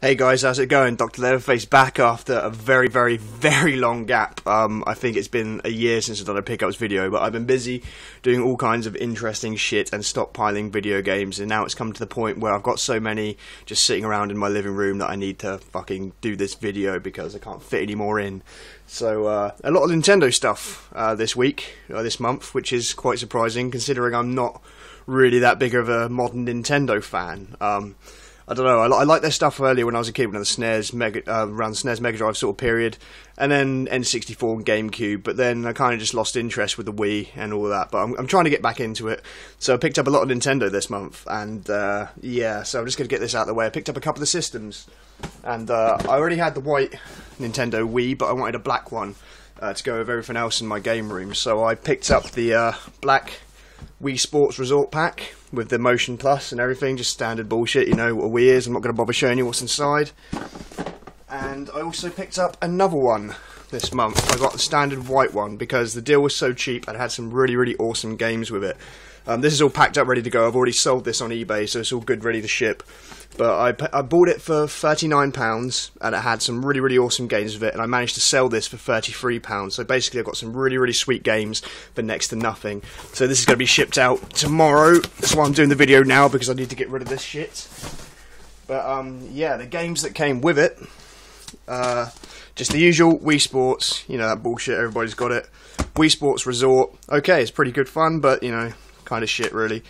Hey guys, how's it going? DrLeatherface back after a very long gap. I think it's been a year since I've done a pickups video, but I've been busy doing all kinds of interesting shit and stockpiling video games, and now it's come to the point where I've got so many just sitting around in my living room that I need to fucking do this video because I can't fit any more in. So, a lot of Nintendo stuff this month, which is quite surprising considering I'm not really that big of a modern Nintendo fan. I don't know, I liked their stuff earlier when I was a kid, when the SNES, around the SNES Mega Drive sort of period, and then N64 and GameCube, but then I kind of just lost interest with the Wii and all that, but I'm trying to get back into it. So I picked up a lot of Nintendo this month, and yeah, so I'm just going to get this out of the way. I picked up a couple of systems, and I already had the white Nintendo Wii, but I wanted a black one to go with everything else in my game room, so I picked up the black Wii Sports Resort Pack with the Motion Plus and everything, just standard bullshit, you know what a Wii is. I'm not going to bother showing you what's inside. And I also picked up another one this month. I got the standard white one because the deal was so cheap and had some really awesome games with it. This is all packed up, ready to go. I've already sold this on eBay, so it's all good, ready to ship. But I bought it for £39, and it had some really awesome games with it, and I managed to sell this for £33. So basically I've got some really sweet games for next to nothing. So this is going to be shipped out tomorrow. That's why I'm doing the video now, because I need to get rid of this shit. But yeah, the games that came with it, just the usual Wii Sports, you know, that bullshit, everybody's got it. Wii Sports Resort, okay, it's pretty good fun, but you know, kind of shit really.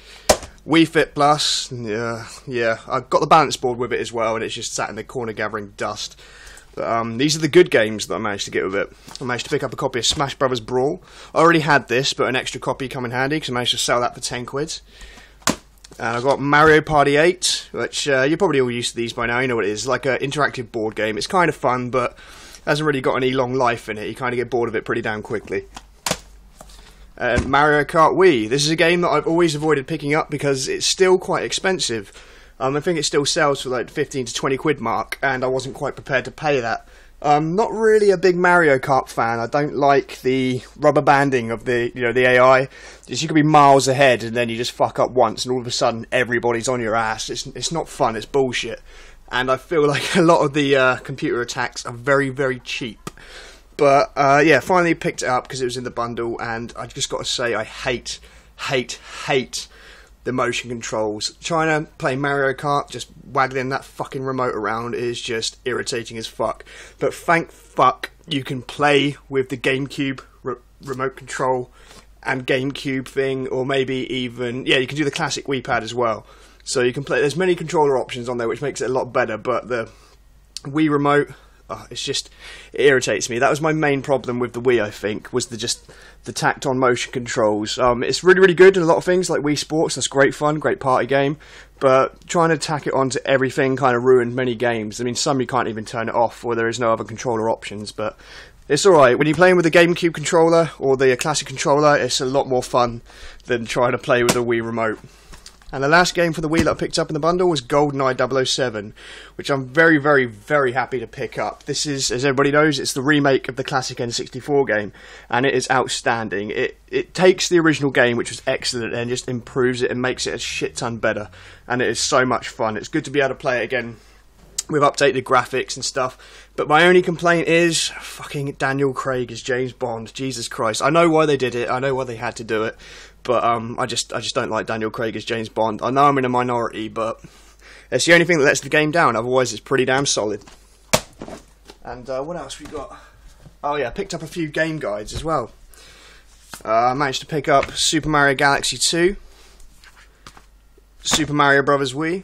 Wii Fit Plus, yeah, I've got the balance board with it as well, and it's just sat in the corner gathering dust. But these are the good games that I managed to get with it. I managed to pick up a copy of Smash Brothers Brawl. I already had this, but an extra copy come in handy, because I managed to sell that for 10 quid. And I've got Mario Party 8, which you're probably all used to these by now, you know what it is, like an interactive board game. It's kind of fun, but hasn't really got any long life in it. You kind of get bored of it pretty damn quickly. And Mario Kart Wii. This is a game that I've always avoided picking up because it's still quite expensive. I think it still sells for like 15 to 20 quid mark, and I wasn't quite prepared to pay that. I'm not really a big Mario Kart fan. I don't like the rubber banding of the AI. Just, you could be miles ahead and then you just fuck up once and all of a sudden everybody's on your ass. It's not fun, it's bullshit. And I feel like a lot of the computer attacks are very cheap. But yeah, finally picked it up because it was in the bundle, and I just got to say I hate the motion controls. Trying to play Mario Kart, just waggling that fucking remote around is just irritating as fuck. But thank fuck you can play with the GameCube remote control and GameCube thing, or maybe even, yeah, you can do the classic Wii pad as well. So you can play, there's many controller options on there which makes it a lot better, but the Wii remote, oh, it irritates me. That was my main problem with the Wii, I think, was the tacked-on motion controls. It's really good in a lot of things, like Wii Sports. That's great fun, great party game. But trying to tack it onto everything kind of ruined many games. I mean, some you can't even turn it off, or there is no other controller options. But it's alright. When you're playing with the GameCube controller, or the classic controller, it's a lot more fun than trying to play with the Wii remote. And the last game for the Wii that I picked up in the bundle was GoldenEye 007, which I'm very happy to pick up. This is, as everybody knows, it's the remake of the classic N64 game, and it is outstanding. It takes the original game, which was excellent, and just improves it and makes it a shit ton better, and it is so much fun. It's good to be able to play it again with updated graphics and stuff. But my only complaint is fucking Daniel Craig as James Bond. Jesus Christ. I know why they did it. I know why they had to do it. But I just don't like Daniel Craig as James Bond. I know I'm in a minority, but it's the only thing that lets the game down. Otherwise, it's pretty damn solid. And what else we got? Oh yeah, I picked up a few game guides as well. I managed to pick up Super Mario Galaxy 2, Super Mario Bros. Wii,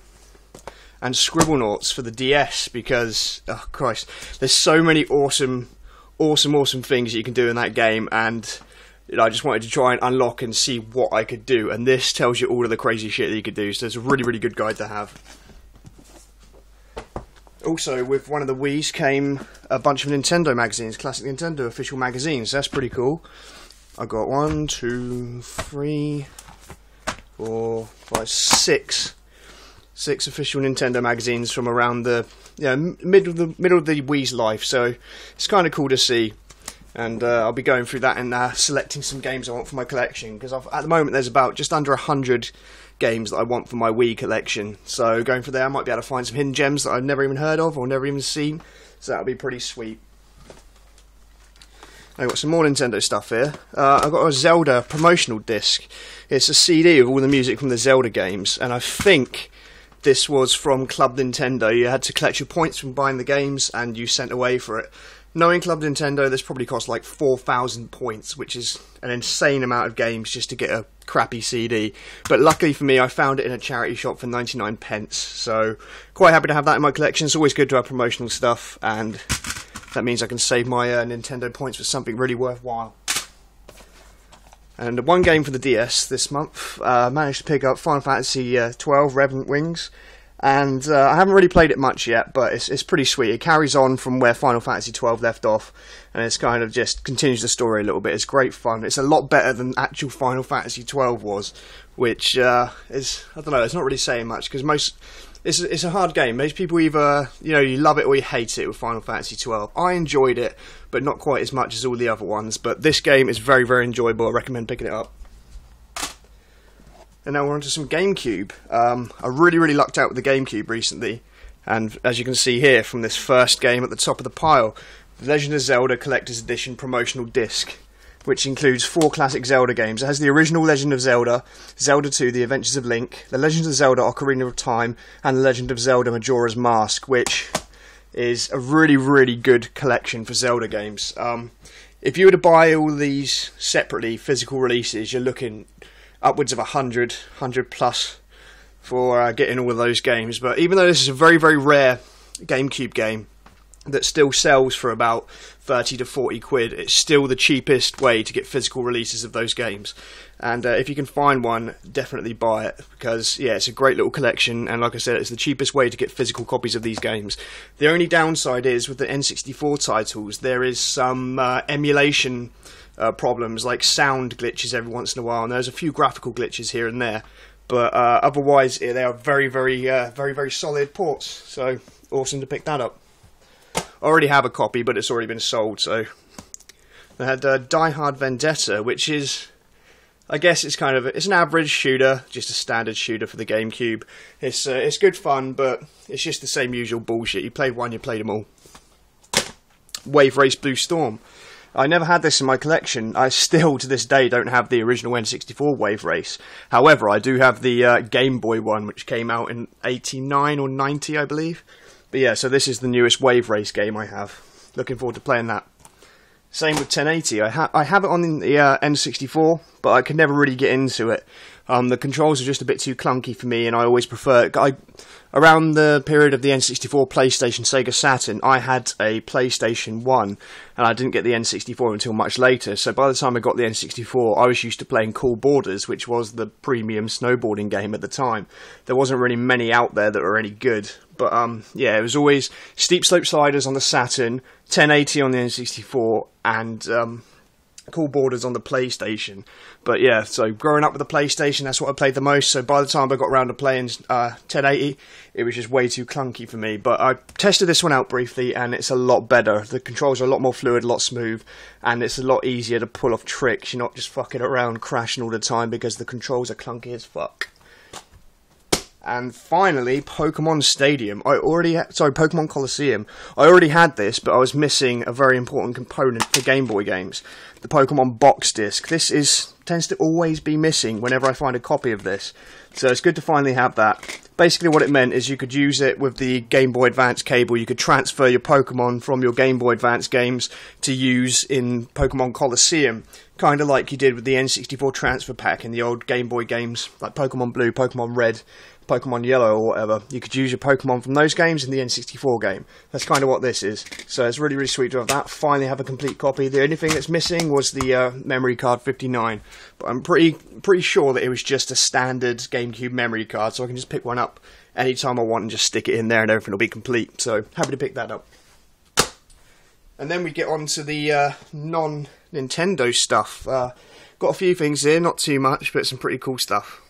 and Scribblenauts for the DS, because, oh Christ, there's so many awesome things that you can do in that game, and you know, I just wanted to try and unlock and see what I could do, and this tells you all of the crazy shit that you could do, so it's a really good guide to have. Also, with one of the Wii's came a bunch of Nintendo magazines, classic Nintendo official magazines. That's pretty cool. I got 1, 2, 3, 4, 5, 6 official Nintendo magazines from around the middle of the Wii's life. So it's kind of cool to see. And I'll be going through that and selecting some games I want for my collection, because at the moment there's about just under 100 games that I want for my Wii collection. So going for there, I might be able to find some hidden gems that I've never even heard of or never even seen. So that'll be pretty sweet. I've got some more Nintendo stuff here. I've got a Zelda promotional disc. It's a CD of all the music from the Zelda games, and I think this was from Club Nintendo. You had to collect your points from buying the games, and you sent away for it. Knowing Club Nintendo, this probably cost like 4,000 points, which is an insane amount of games just to get a crappy CD. But luckily for me, I found it in a charity shop for 99 pence, so quite happy to have that in my collection. It's always good to have promotional stuff, and that means I can save my Nintendo points for something really worthwhile. And one game for the DS this month, managed to pick up Final Fantasy XII Revenant Wings, and I haven't really played it much yet, but it's pretty sweet. It carries on from where Final Fantasy XII left off, and it's kind of just continues the story a little bit. It's great fun. It's a lot better than actual Final Fantasy XII was, which is, I don't know, it's not really saying much, because it's a hard game. Most people either, you love it or you hate it with Final Fantasy XII. I enjoyed it, but not quite as much as all the other ones. But this game is very, very enjoyable. I recommend picking it up. And now we're on to some GameCube. I really, really lucked out with the GameCube recently. And as you can see here from this first game at the top of the pile, The Legend of Zelda Collector's Edition Promotional Disc, which includes 4 classic Zelda games. It has the original Legend of Zelda, Zelda 2, The Adventures of Link, The Legend of Zelda Ocarina of Time, and The Legend of Zelda Majora's Mask, which is a really, really good collection for Zelda games. If you were to buy all these separately, physical releases, you're looking upwards of 100 plus for getting all of those games. But even though this is a very, very rare GameCube game that still sells for about 30 to 40 quid, it's still the cheapest way to get physical releases of those games. And if you can find one, definitely buy it, because yeah, it's a great little collection, and like I said, it's the cheapest way to get physical copies of these games. The only downside is with the N64 titles, there is some emulation problems, like sound glitches every once in a while, and there's a few graphical glitches here and there, but otherwise they are very, very solid ports, so awesome to pick that up. I already have a copy, but it's already been sold. So I had Die Hard Vendetta, which is, I guess it's an average shooter, just a standard shooter for the GameCube. It's good fun, but it's just the same usual bullshit. You played one, you played them all. Wave Race Blue Storm. I never had this in my collection. I still, to this day, don't have the original N64 Wave Race. However, I do have the Game Boy one, which came out in 89 or 90, I believe. But yeah, so this is the newest Wave Race game I have. Looking forward to playing that. Same with 1080. I have it on the N64, but I could never really get into it. The controls are just a bit too clunky for me, and I always prefer... Around the period of the N64, PlayStation, Sega Saturn, I had a PlayStation 1, and I didn't get the N64 until much later, so by the time I got the N64, I was used to playing Cool Borders, which was the premium snowboarding game at the time. There wasn't really many out there that were any good, but yeah, it was always Steep Slope Sliders on the Saturn, 1080 on the N64, and Cool Borders on the PlayStation. But yeah, so growing up with the PlayStation, that's what I played the most. So by the time I got around to playing 1080, it was just way too clunky for me. But I tested this one out briefly, and it's a lot better. The controls are a lot more fluid, a lot smooth, and it's a lot easier to pull off tricks. You're not just fucking around crashing all the time because the controls are clunky as fuck. And finally, Pokemon Stadium. Pokemon Coliseum. I already had this, but I was missing a very important component for Game Boy games. The Pokemon box disc. This tends to always be missing whenever I find a copy of this. So it's good to finally have that. Basically what it meant is you could use it with the Game Boy Advance cable. You could transfer your Pokemon from your Game Boy Advance games to use in Pokemon Coliseum. Kind of like you did with the N64 transfer pack in the old Game Boy games, like Pokemon Blue, Pokemon Red, Pokemon Yellow or whatever. You could use your Pokemon from those games in the N64 game. That's kind of what this is. So it's really, really sweet to have that. Finally have a complete copy. The only thing that's missing was the memory card 59. But I'm pretty sure that it was just a standard GameCube memory card, so I can just pick one up anytime I want and just stick it in there and everything will be complete. So happy to pick that up. And then we get on to the non-Nintendo stuff. Got a few things here, not too much, but some pretty cool stuff.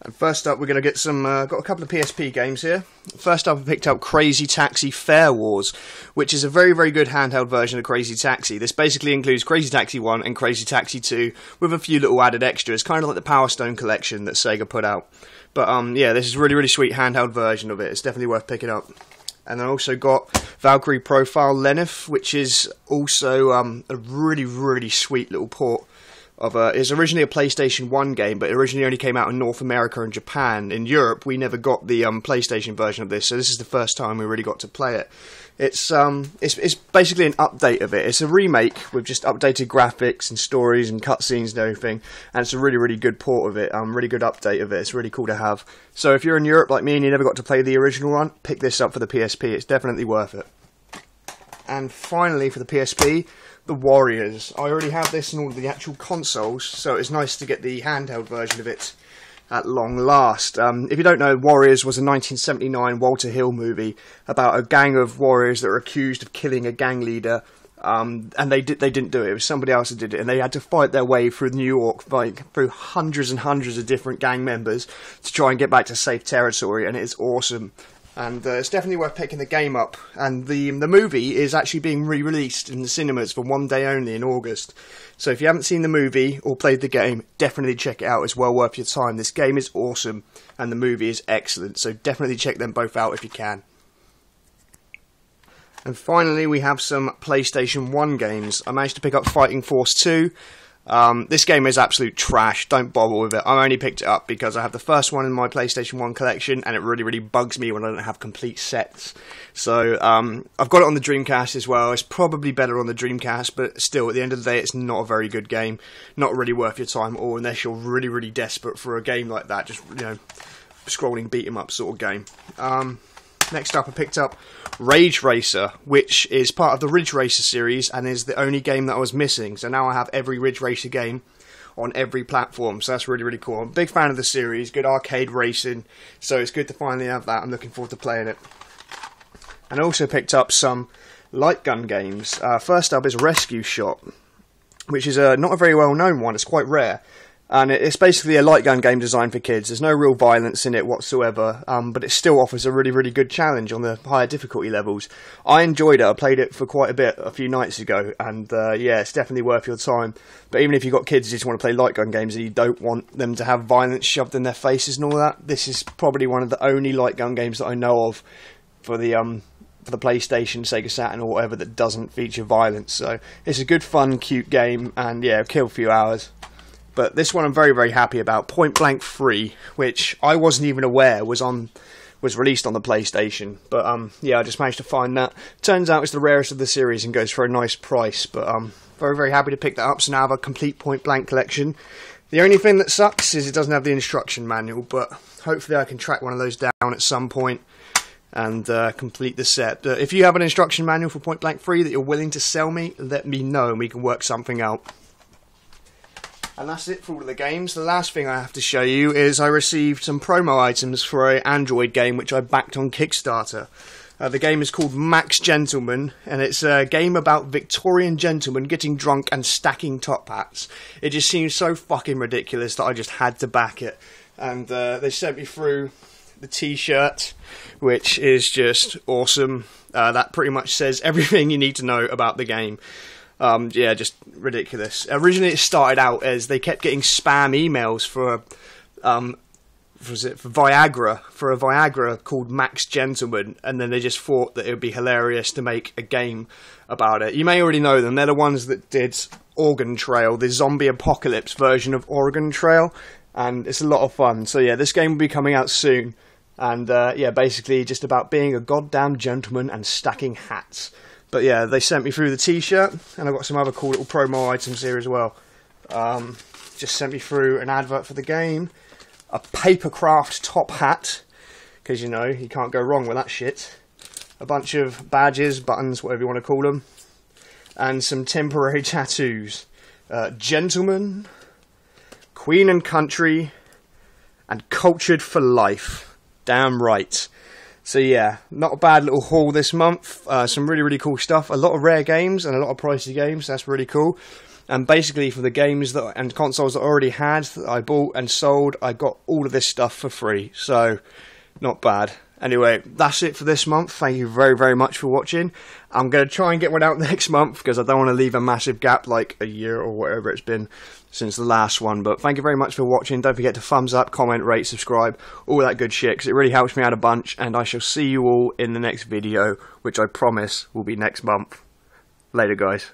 And first up, we're going to get some, got a couple of PSP games here. First up, I picked up Crazy Taxi Fare Wars, which is a very, very good handheld version of Crazy Taxi. This basically includes Crazy Taxi 1 and Crazy Taxi 2, with a few little added extras, kind of like the Power Stone collection that Sega put out. But yeah, this is a really, really sweet handheld version of it. It's definitely worth picking up. And I also got Valkyrie Profile Lenif, which is also a really, really sweet little port of it's originally a PlayStation 1 game, but it originally only came out in North America and Japan. In Europe, we never got the PlayStation version of this, so this is the first time we really got to play it. It's basically an update of it. It's a remake with just updated graphics and stories and cutscenes and everything, and it's a really, really good port of it, really good update of it. It's really cool to have. So if you're in Europe like me and you never got to play the original one, pick this up for the PSP. It's definitely worth it. And finally, for the PSP, the Warriors. I already have this in all of the actual consoles, so it's nice to get the handheld version of it at long last. If you don't know, Warriors was a 1979 Walter Hill movie about a gang of warriors that were accused of killing a gang leader, and they didn't do it. It was somebody else that did it, and they had to fight their way through New York, through hundreds and hundreds of different gang members to try and get back to safe territory, and it is awesome. And it's definitely worth picking the game up. And the movie is actually being re-released in the cinemas for one day only in August. So if you haven't seen the movie or played the game, definitely check it out. It's well worth your time. This game is awesome and the movie is excellent. So definitely check them both out if you can. And finally, we have some PlayStation 1 games. I managed to pick up Fighting Force 2. This game is absolute trash. Don't bother with it. I only picked it up because I have the first one in my PlayStation 1 collection, and it really, really bugs me when I don't have complete sets. So I've got it on the Dreamcast as well. It's probably better on the Dreamcast, but still, at the end of the day, it's not a very good game. Not really worth your time at all, unless you're really, really desperate for a game like that. Just, you know, scrolling beat 'em up sort of game. Next up, I picked up Rage Racer, which is part of the Ridge Racer series and is the only game that I was missing. So now I have every Ridge Racer game on every platform, so that's really, really cool. I'm a big fan of the series, good arcade racing, so it's good to finally have that. I'm looking forward to playing it. And I also picked up some light gun games. First up is Rescue Shot, which is not a very well known one. It's quite rare. And it's basically a light gun game designed for kids. There's no real violence in it whatsoever, but it still offers a really, really good challenge on the higher difficulty levels. I enjoyed it. I played it for quite a bit a few nights ago, and yeah, it's definitely worth your time. But even if you've got kids who just want to play light gun games and you don't want them to have violence shoved in their faces and all that, this is probably one of the only light gun games that I know of for the PlayStation, Sega Saturn or whatever that doesn't feature violence. So it's a good, fun, cute game, and yeah, kill a few hours. But this one I'm very, very happy about. Point Blank 3, which I wasn't even aware was released on the PlayStation. But yeah, I just managed to find that. Turns out it's the rarest of the series and goes for a nice price. But very, very happy to pick that up. So now I have a complete Point Blank collection. The only thing that sucks is it doesn't have the instruction manual. But hopefully I can track one of those down at some point and complete the set. If you have an instruction manual for Point Blank 3 that you're willing to sell me, let me know and we can work something out. And that's it for all of the games. The last thing I have to show you is I received some promo items for an Android game which I backed on Kickstarter. The game is called Max Gentleman, and it's a game about Victorian gentlemen getting drunk and stacking top hats. It just seems so fucking ridiculous that I just had to back it. And they sent me through the t-shirt, which is just awesome. That pretty much says everything you need to know about the game. Yeah, just ridiculous. Originally it started out as they kept getting spam emails for Viagra, for a Viagra called Max Gentleman, and then they just thought that it would be hilarious to make a game about it. You may already know them. They're the ones that did Oregon Trail, the zombie apocalypse version of Oregon Trail, and it's a lot of fun. So yeah, this game will be coming out soon, and yeah, basically just about being a goddamn gentleman and stacking hats. But yeah, they sent me through the t-shirt, and I've got some other cool little promo items here as well. Just sent me through an advert for the game, a papercraft top hat, because you know, you can't go wrong with that shit. A bunch of badges, buttons, whatever you want to call them, and some temporary tattoos. Gentleman, Queen and Country, and Cultured for Life. Damn right. So yeah, not a bad little haul this month. Some really, really cool stuff. A lot of rare games and a lot of pricey games. That's really cool. And basically for the games that and consoles that I already had, that I bought and sold, I got all of this stuff for free. So, not bad. Anyway, that's it for this month. Thank you very, very much for watching. I'm going to try and get one out next month because I don't want to leave a massive gap like a year or whatever it's been since the last one. But thank you very much for watching. Don't forget to thumbs up, comment, rate, subscribe, all that good shit because it really helps me out a bunch. And I shall see you all in the next video, which I promise will be next month. Later, guys.